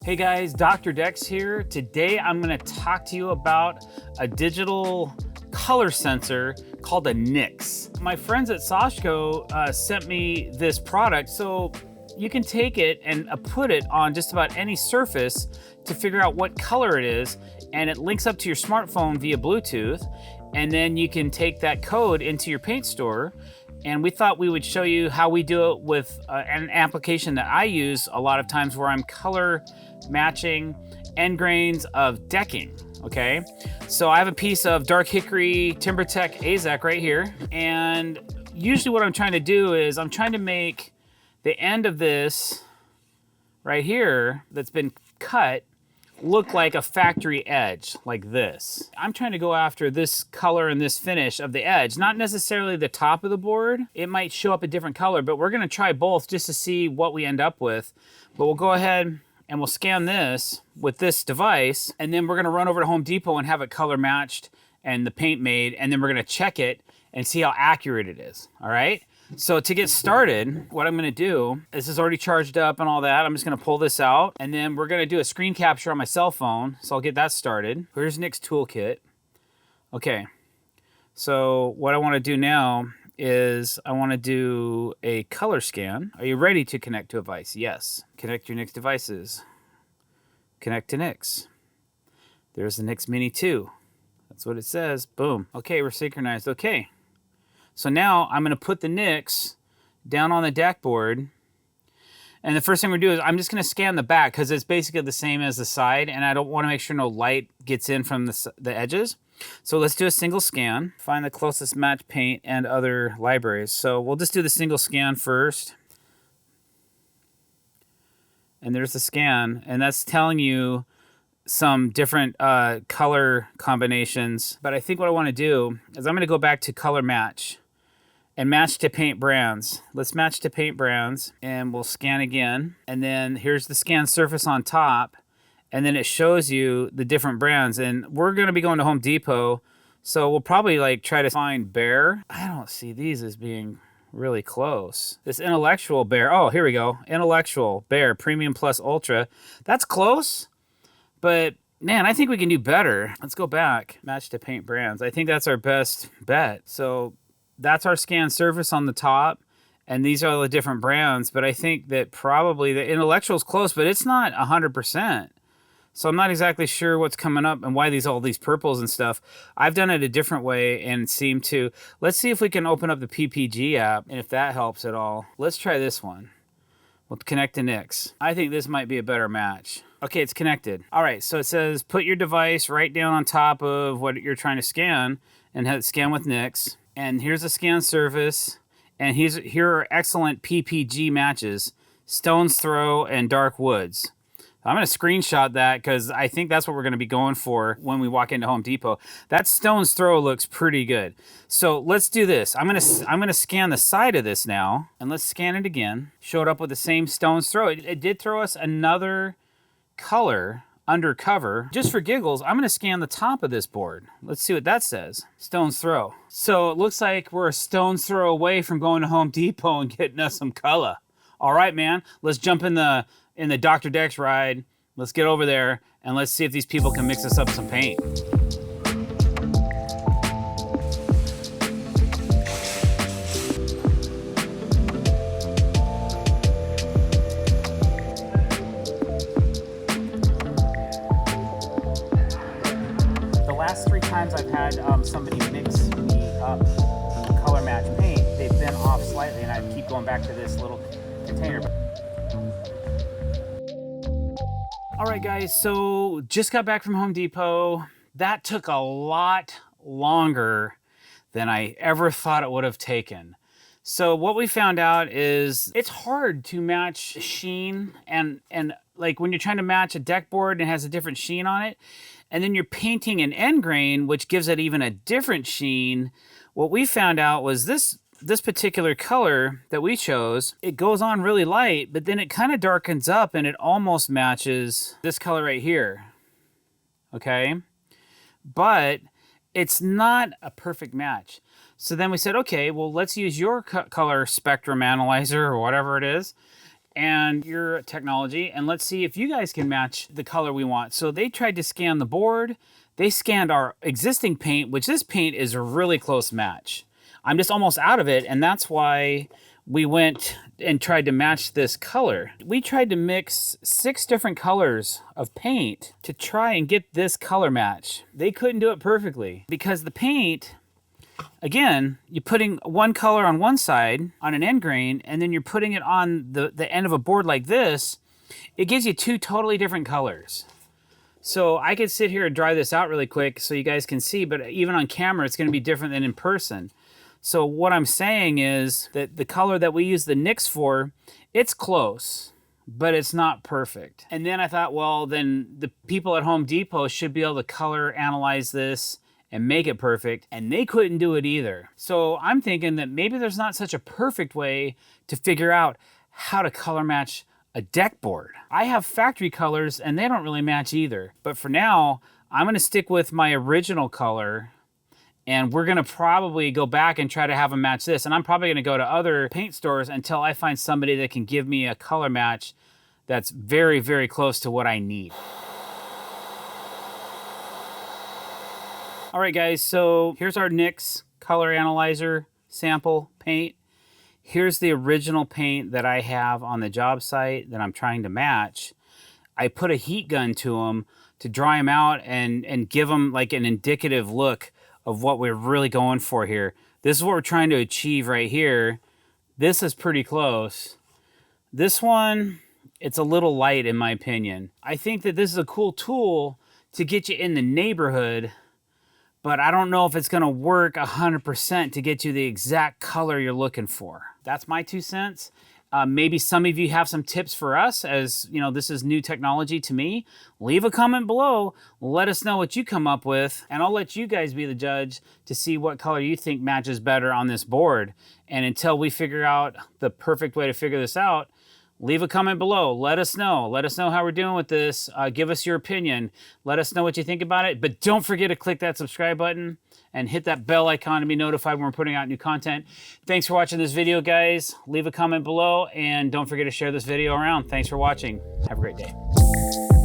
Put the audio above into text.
Hey guys, Dr. Dex here. Today I'm going to talk to you about a digital color sensor called a Nix. My friends at Sashko sent me this product, so you can take it and put it on just about any surface to figure out what color it is, and it links up to your smartphone via Bluetooth, and then you can take that code into your paint store. And we thought we would show you how we do it with an application that I use a lot of times where I'm color matching end grains of decking, okay? So I have a piece of Dark Hickory TimberTech AZEK right here. And usually what I'm trying to do is I'm trying to make the end of this right here that's been cut look like a factory edge, like this. I'm trying to go after this color and this finish of the edge, not necessarily the top of the board. It might show up a different color, but we're gonna try both just to see what we end up with. But we'll go ahead and we'll scan this with this device, and then we're gonna run over to Home Depot and have it color matched and the paint made, and then we're gonna check it and see how accurate it is, all right? So to get started, what I'm gonna do, this is already charged up and all that. I'm just gonna pull this out, and then we're gonna do a screen capture on my cell phone. So I'll get that started. Here's Nix Toolkit. Okay, so what I wanna do now is I wanna do a color scan. Are you ready to connect to a device? Yes. Connect your Nix devices. Connect to Nix. There's the Nix Mini 2. That's what it says, boom. Okay, we're synchronized, okay. So now I'm gonna put the Nix down on the deck board. And the first thing we're gonna do is I'm just gonna scan the back because it's basically the same as the side, and I don't wanna make sure no light gets in from the edges. So let's do a single scan. Find the closest match paint and other libraries. So we'll just do the single scan first. And there's the scan, and that's telling you some different color combinations. But I think what I wanna do is I'm gonna go back to color match and match to paint brands. Let's match to paint brands, and we'll scan again. And then here's the scan surface on top, and then it shows you the different brands. And we're gonna be going to Home Depot, so we'll probably like try to find Behr. I don't see these as being really close. This Intellectual Behr, oh, here we go. Intellectual Behr Premium Plus Ultra. That's close, but man, I think we can do better. Let's go back, match to paint brands. I think that's our best bet. So that's our scan surface on the top, and these are the different brands, but I think that probably the Intellectual is close, but it's not 100%. So I'm not exactly sure what's coming up and why all these purples and stuff. I've done it a different way and seem to. Let's see if we can open up the PPG app and if that helps at all. Let's try this one. We'll connect to Nix. I think this might be a better match. Okay, it's connected. All right, so it says put your device right down on top of what you're trying to scan and have it scan with Nix. And here's a scan surface, and here are excellent PPG matches, Stone's Throw and Dark Woods. I'm gonna screenshot that because I think that's what we're gonna be going for when we walk into Home Depot. That Stone's Throw looks pretty good. So let's do this. I'm gonna scan the side of this now, and let's scan it again. Showed up with the same Stone's Throw. It did throw us another color undercover. Just for giggles, I'm gonna scan the top of this board. Let's see what that says. Stone's Throw. So it looks like we're a stone's throw away from going to Home Depot and getting us some color. All right, man, let's jump in the Dr. Dex ride. Let's get over there and let's see if these people can mix us up some paint. The last 3 times I've had somebody mix me up color match paint, they've been off slightly, and I keep going back to this little container. All right, guys, so just got back from Home Depot. That took a lot longer than I ever thought it would have taken. So what we found out is it's hard to match sheen and like when you're trying to match a deck board and it has a different sheen on it, and then you're painting an end grain, which gives it even a different sheen. What we found out was this particular color that we chose, it goes on really light, but then it kind of darkens up and it almost matches this color right here, okay? But it's not a perfect match. So then we said, okay, well, let's use your color spectrum analyzer or whatever it is, and your technology, and let's see if you guys can match the color we want. So they tried to scan the board. They scanned our existing paint, which this paint is a really close match. I'm just almost out of it, and that's why we went and tried to match this color. We tried to mix 6 different colors of paint to try and get this color match. They couldn't do it perfectly because the paint, again, you're putting one color on one side on an end grain, and then you're putting it on the end of a board like this. It gives you 2 totally different colors. So I could sit here and dry this out really quick so you guys can see, but even on camera, it's gonna be different than in person. So what I'm saying is that the color that we use the NYX for, it's close, but it's not perfect. And then I thought, well, then the people at Home Depot should be able to color analyze this and make it perfect, and they couldn't do it either. So I'm thinking that maybe there's not such a perfect way to figure out how to color match a deck board. I have factory colors and they don't really match either. But for now, I'm gonna stick with my original color, and we're gonna probably go back and try to have them match this. And I'm probably gonna go to other paint stores until I find somebody that can give me a color match that's very, very close to what I need. All right, guys, so here's our NYX color analyzer sample paint. Here's the original paint that I have on the job site that I'm trying to match. I put a heat gun to them to dry them out and give them like an indicative look of what we're really going for here. This is what we're trying to achieve right here. This is pretty close. This one, it's a little light in my opinion. I think that this is a cool tool to get you in the neighborhood, but I don't know if it's gonna work 100% to get you the exact color you're looking for. That's my 2 cents. Maybe some of you have some tips for us, as you know, this is new technology to me. Leave a comment below, let us know what you come up with, and I'll let you guys be the judge to see what color you think matches better on this board. And until we figure out the perfect way to figure this out, leave a comment below. Let us know. Let us know how we're doing with this. Give us your opinion. Let us know what you think about it. But don't forget to click that subscribe button and hit that bell icon to be notified when we're putting out new content. Thanks for watching this video, guys. Leave a comment below and don't forget to share this video around. Thanks for watching. Have a great day.